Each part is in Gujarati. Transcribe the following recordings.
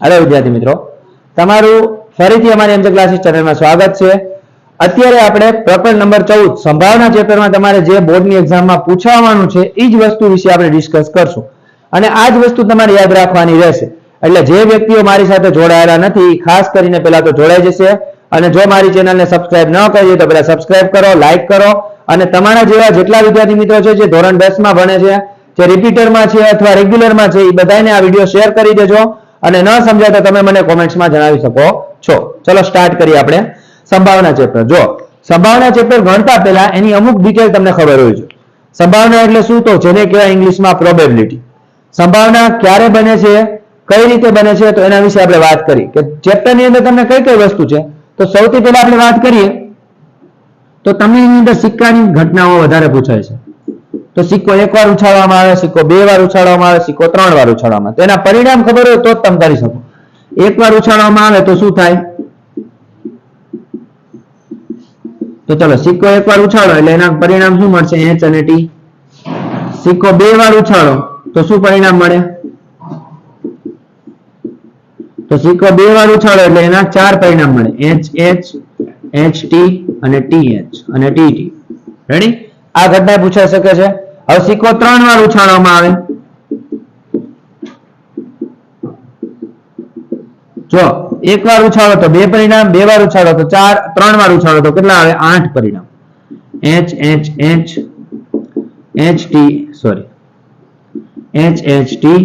हेलो विद्यार्थी मित्रों, તમારું ફરીથી અમારી એમજે ક્લાસીસ ચેનલમાં સ્વાગત છે। અત્યારે આપણે પ્રકરણ નંબર 14 સંભાવના ચેપ્ટરમાં તમારે જે બોર્ડની એક્ઝામમાં પૂછવાનું છે એ જ વસ્તુ વિશે આપણે ડિસ્કસ કરશું અને આ જ વસ્તુ તમારે યાદ રાખવાની રહેશે। એટલે જે વ્યક્તિઓ મારી સાથે જોડાયેલા નથી ખાસ કરીને પહેલા તો જોડાઈ જશે અને જો મારી ચેનલને સબસ્ક્રાઇબ ન કરી હોય તો પહેલા સબસ્ક્રાઇબ કરો, લાઈક કરો અને તમારા જેવા જેટલા વિદ્યાર્થી મિત્રો છે જે ધોરણ 10 માં ભણે છે, જે રિપીટરમાં છે અથવા રેગ્યુલરમાં છે એ બધાને આ વિડિયો શેર કરી દેજો અને ન સમજાય તો તમે મને કોમેન્ટ્સમાં જણાવી શકો છો। ચલો સ્ટાર્ટ કરીએ આપણે સંભાવના ચેપ્ટર। જો સંભાવના ચેપ્ટર ગણતા પહેલા એની અમુક ડિટેલ તમને ખબર હોવી જોઈએ। સંભાવના એટલે શું? તો જેને કહેવાય ઇંગ્લિશમાં પ્રોબેબિલિટી। સંભાવના ક્યારે બને છે, કઈ રીતે બને છે, તો એના વિશે આપણે વાત કરી કે ચેપ્ટરની અંદર તમને કઈ કઈ વસ્તુ છે। તો સૌથી પહેલા આપણે વાત કરીએ તો તમને એની અંદર સિક્કાની ઘટનાઓ વધારે પૂછાય છે। તો સિક્કો એકવાર ઉછાળવામાં આવે, સિક્કો બે વાર ઉછાળવામાં આવે, સિક્કો ત્રણ વાર ઉછાળવામાં આવે, તો એના પરિણામ ખબર હોય તો જ તમે કરી શકો। એકવાર ઉછાળવામાં આવે તો શું થાય? તો ચલો સિક્કો એકવાર ઉછાળો એટલે એના પરિણામ શું મળશે? એચ અને ટી। સિક્કો બે વાર ઉછાળો તો શું પરિણામ મળે? તો સિક્કો બે વાર ઉછાળો એટલે એના ચાર પરિણામ મળે, એચ એચ, એચ ટી અને ટી એચ અને ટી ટી। રેડી? આ ઘટના પૂછાઈ શકે છે। હવે સિક્કો ત્રણ વાર ઉછાળવામાં આવે, જો એક વાર ઉછાળો તો બે પરિણામ, બે વાર ઉછાળો તો ચાર, ત્રણ વાર ઉછાળો તો કેટલા આવે? આઠ પરિણામ, H H H, H T sorry H H T,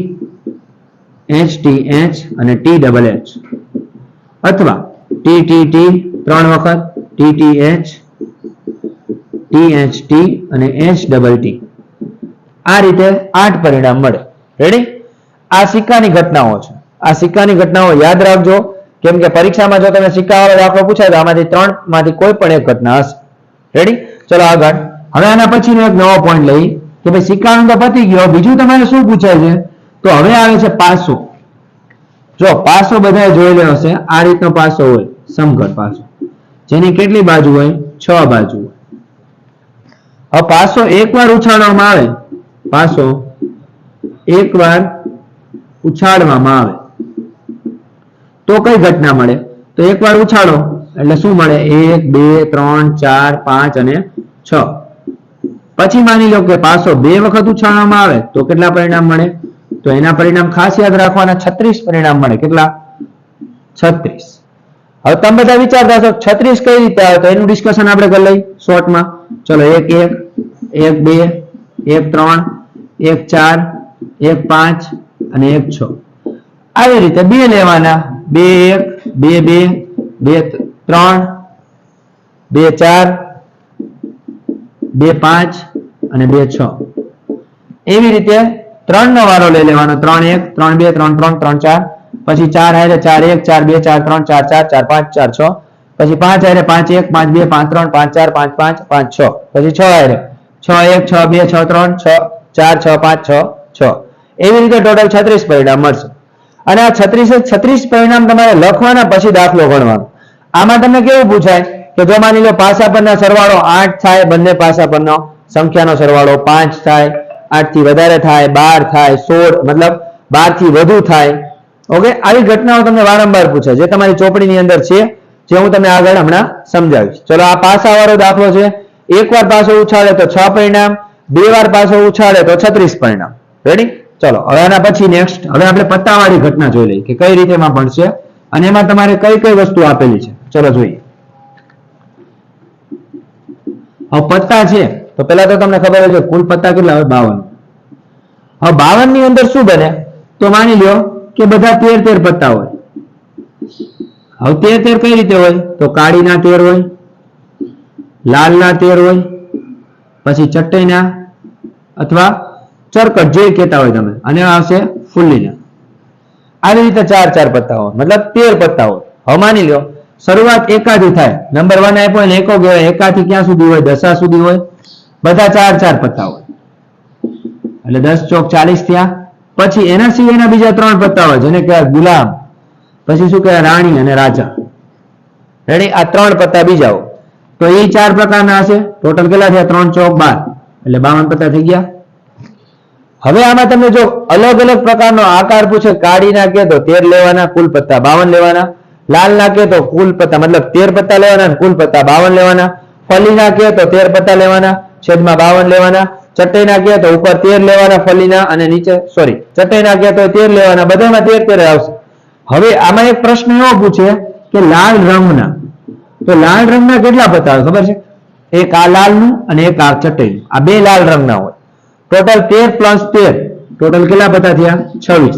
H T H અને ટી ડબલ એચ, અથવા ટી ટી ટી ત્રણ વખત, T T H, T H T અને એચ ડબલ ટી। આ રીતે આઠ પરિણામ મળે। રેડી? આ સિક્કાની ઘટનાઓ છે। આ સિક્કાની ઘટનાઓ યાદ રાખજો, કેમ કે પરીક્ષામાં જો તમે સિક્કાવાળો દાખલો પૂછાય તો આમાંથી ત્રણ માંથી કોઈ પણ એક ઘટના હશે। રેડી? ચલો આગળ। હવે આના પછીનો એક નવો પોઈન્ટ લઈ કે ભાઈ સિક્કાનો તો પતી ગયો, બીજું તમારે શું પૂછાય છે? તો હવે આવે છે પાસો। જો પાસો બધાએ જોયેલો હશે, આ રીતનો પાસો હોય, સમઘન પાસો, જેની કેટલી બાજુ હોય? 6 બાજુ હોય। હવે પાસો એકવાર ઉછાળવામાં આવે, પાસો એકવાર ઉછાળવામાં આવે તો કઈ ઘટના મળે? તો એકવાર ઉછાળો એટલે શું મળે? 1 2 3 4 5 અને 6। પછી માની લો કે પાસો બે વખત ઉછાળવામાં આવે તો કેટલા પરિણામ મળે? તો એના પરિણામ ખાસ યાદ રાખવાના, 36 પરિણામ મળે। કેટલા? 36। હવે તમે બધા વિચારતા હશો 36 કઈ રીતે આવે, તો એનું ડિસ્કશન આપણે કરી લઈ શોર્ટમાં। ચલો 1 1 1 2 1 3 1 4 1 5 અને 1 6 આવી રીતે બે લેવાના, 2 1 2 2 2 3 2 4 2 5 અને 2 6 એવી રીતે ત્રણ નો વારો લઈ લેવાનો, 3 1 3 2 3 3 3 4, પછી 4 હારે 4 1 4 2 4 3 4 4 4 5 4 6, પછી 5 હારે 5 1 5 2 5 3 5 4 5 5 5 6, પછી 6 હારે 6 1 6 2 6 3 6 4 6 5 6 6 એવી રીતે ટોટલ 36 પરિણામ મળશે। અને આ 36 પરિણામ તમારે લખવાના, પછી દાખલો ગણવાનો। આમાં તમને કેવું પૂછાય કે જો માની લો પાસા પરનો સરવાળો 8 થાય, બંને પાસા પરનો સંખ્યાનો સરવાળો 5 થાય, 8 થી વધારે થાય, 12 થાય, 16 મતલબ 12 થી વધુ થાય। ઓકે, આવી ઘટનાઓ તમને વારંવાર પૂછાય જે તમારી ચોપડીની અંદર છે, જે હું તમને આગળ હમણાં સમજાવીશ। ચલો આ પાસાવાળો દાખલો છે। એકવાર પાસો ઉછાળે તો 6 પરિણામ, બે વાર પાસો ઉછાળે તો 36 પરિણામ। રેડી? ચલો હવે આના પછી નેક્સ્ટ હવે આપણે પત્તાવાળી ઘટના જોઈ લઈએ કે કઈ રીતે એમાં ભણશે અને એમાં તમારે કઈ કઈ વસ્તુ આપેલી છે। ચલો જોઈએ। હવે પત્તા છે તો પહેલા તો તમને ખબર છે કુલ પત્તા કેટલા હોય? 52। હવે 52 ની અંદર શું બને? તો માની લ્યો કે બધા 13 પત્તા હોય। હવે 13 કઈ રીતે હોય? તો કાળીના 13 હોય, લાલના 13 હોય, પછી ચટ્ટઈના અથવા ચરકટ જે કહેતા હોય તમે, અને આવશે ફૂલીના। આવી રીતે 4 4 પત્તા હોય, મતલબ 13 પત્તા હોય। હવે માની લો શરૂઆત એકાથી થાય, નંબર 1 આપ્યો ને એકો કહેવાય, એકાથી ક્યાં સુધી હોય? દશા સુધી હોય, બધા 4 4 પત્તા હોય એટલે 10 ચોક 40 થયા। પછી એના સિવાયના બીજા 3 પત્તા હોય જેને કહેવાય ગુલામ, પછી શું કહેવાય? રાણી અને રાજા। રેડી? આ 3 પત્તા બીજા હોય તો એ 4 પ્રકારના હશે। ટોટલ કેટલા થયા? 3 ચોક 12 એટલે 52 પત્તા થઈ ગયા। હવે આમાં તમને જો અલગ અલગ પ્રકારનો આકાર પૂછે, કાળી નાખે તો 13 લેવાના, કુલ પત્તા 52 લેવાના, લાલ નાખે તો કુલ પત્તા મતલબ 13 પત્તા લેવાના, કુલ પત્તા 52 લેવાના, ફલી નાખે તો 13 પત્તા લેવાના, છેદમાં 52 લેવાના, ચટાઈ નાખે તો ઉપર 13 લેવાના ફલીના અને નીચે સોરી ચટાઈ નાખે તો 13 લેવાના, બધામાં 13 આવશે. હવે આમાં એક પ્રશ્ન એવો પૂછે કે લાલ રંગના, તો લાલ રંગના કેટલા પત્તા આવે ખબર છે? એક આ લાલનું અને એક આ ચટાઈનું, આ બે લાલ રંગના હોય. ટોટલ 13 પ્લસ 13 ટોટલ કેટલા પત્તા થયા? 26.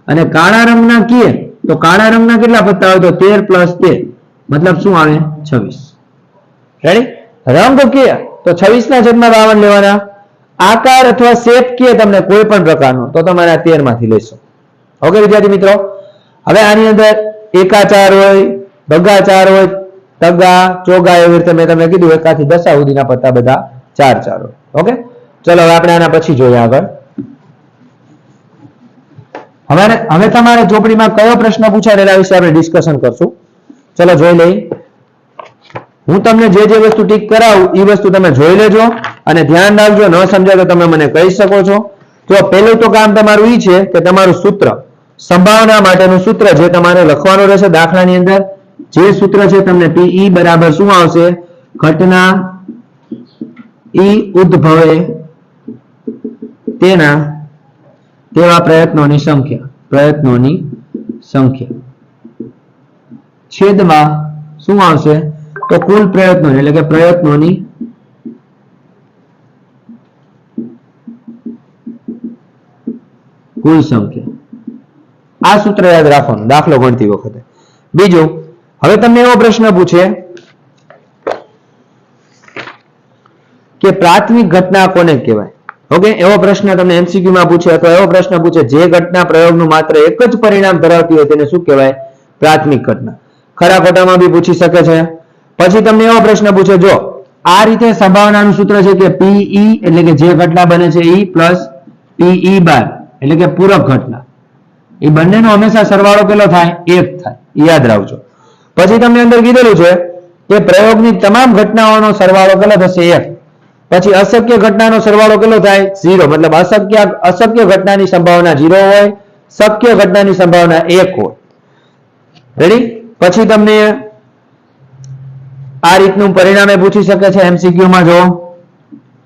અને કાળા રંગના કીએ તો કાળા રંગના કેટલા પત્તા આવે? તો 13 પ્લસ 13 મતલબ શું આવે? 26. રેડી? રંગ કે તો 26 ના છેદમાં 52 લેવાના. આકાર અથવા શેપ કે તમને કોઈ પણ પ્રકારનો તો તમારે આ 13 માંથી લેશો. ઓકે વિદ્યાર્થી મિત્રો, હવે આની અંદર એકાચાર હોય, ભગાચાર હોય, તગા, ચોગા એવી રીતે મેં તમને કીધું એકાથી દસા સુધીના પત્તા બધા 4 હોય. ઓકે, ચલો હવે આપણે આના પછી જોઈએ આગળ. હવે તમારે ચોપડીમાં કયો પ્રશ્ન પૂછાય એના વિશે આપણે ડિસ્કશન કરશું. ચલો જોઈ લઈએ. હું તમને જે જે વસ્તુ ટીક કરાવું એ વસ્તુ તમે જોઈ લેજો અને ધ્યાન રાખજો. ન સમજાય તો તમે મને કહી શકો છો. તો પહેલું તો કામ તમારું એ છે કે તમારું સૂત્ર, સંભાવના માટેનું સૂત્ર જે તમારે લખવાનું રહેશે દાખલાની અંદર. જે સૂત્ર છે તમને PE બરાબર શું આવશે? ઘટના E ઉદ્ભવે તેવા પ્રયત્નોની સંખ્યા છેદમાં શું આવશે? તો કુલ પ્રયત્નો એટલે કે પ્રયત્નોની કુલ સંખ્યા. આ સૂત્ર યાદ રાખવાનું દાખલો ગણતી વખતે. બીજું, હવે તમને એવો પ્રશ્ન પૂછે કે પ્રાથમિક ઘટના કોને કહેવાય? ઓકે, એવો પ્રશ્ન તમને MCQ માં પૂછે અથવા એવો પ્રશ્ન પૂછે જે ઘટના પ્રયોગનું માત્ર એક જ પરિણામ ધરાવતી હોય તેને શું કહેવાય? પ્રાથમિક ઘટના. ખરા ખોટામાં બી પૂછી શકે છે. પછી તમને એવો પ્રશ્ન પૂછે, જો આ રીતે સંભાવનાનું સૂત્ર છે કે PE એટલે કે જે ઘટના બને છે E પ્લસ PE બાર એટલે કે પૂરક ઘટના, એ બંનેનો હંમેશા સરવાળો કેટલો થાય? 1 થાય. યાદ રાખજો. પછી તમને અંદર કીધેલું છે કે પ્રયોગની તમામ ઘટનાઓનો સરવાળો કેટલો થશે? 1. પછી અશક્ય ઘટનાનો સરવાળો કેટલો થાય? 0. મતલબ અશક્ય ઘટનાની સંભાવના 0 હોય, શક્ય ઘટનાની સંભાવના 1 હોય. રેડી? પછી તમને આ રીતનું પરિણામે પૂછી શકે છે MCQ માં. જો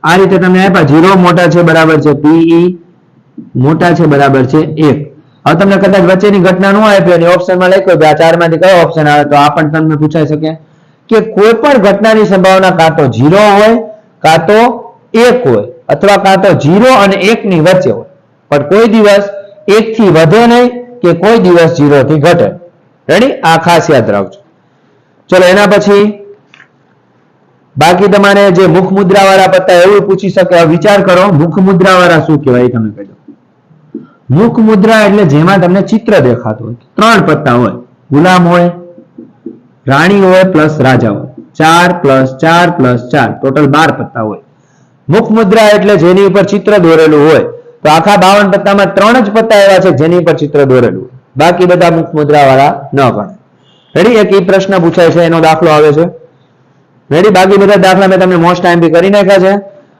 આ રીતે તમને આપ્યા 0 મોટા છે બરાબર છે PE મોટા છે બરાબર છે 1. હવે તમને કદાચ વચ્ચેની ઘટના ન આપ્યો અને ઓપ્શનમાં લખ્યો કે આ 4 માંથી કયો ઓપ્શન આવે, તો આ પણ તમને પૂછાઈ શકે કે કોઈ પણ ઘટનાની સંભાવના કાં તો 0 હોય, કાં તો 1 હોય, અથવા કાં તો 0 અને 1 ની વચ્ચે હોય, પણ કોઈ દિવસ 1 થી વધે નહીં કે કોઈ દિવસ 0 થી ઘટે. રેડી? આ ખાસ યાદ રાખજો. ચલો એના પછી બાકી તમારે જે મુખ મુદ્રા વાળા પત્તા એવું પૂછી શકે. વિચાર કરો મુખ મુદ્રા વાળા શું કહેવાય તમને કહી દઉં. મુખ મુદ્રા એટલે જેમાં તમને ચિત્ર દેખાતું હોય, 3 પત્તા હોય, ગુલામ હોય, રાણી હોય પ્લસ રાજા હોય, 4 પ્લસ 4 પ્લસ 4 ટોટલ 12 પત્તા હોય. મુખ મુદ્રા એટલે જેની ઉપર ચિત્ર દોરેલું હોય. તો આખા 52 પત્તામાં 3 જ પત્તા એવા છે જેની ઉપર ચિત્ર દોરેલું હોય, બાકી બધા મુખ મુદ્રા વાળા ન ગણાય. રેડી? એક ઈ પ્રશ્ન પૂછાય છે, એનો દાખલો આવે છે. રેડી? બાકી બધા દાખલા મેં તમને મોસ્ટ ટાઈમ કરી નાખ્યા છે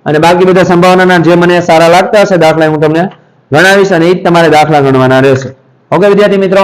અને બાકી બધા સંભાવનાના જે મને સારા લાગતા હશે દાખલા હું તમને ગણાવીશ અને એ જ તમારે દાખલા ગણવાના રહેશે. ઓકે વિદ્યાર્થી મિત્રો,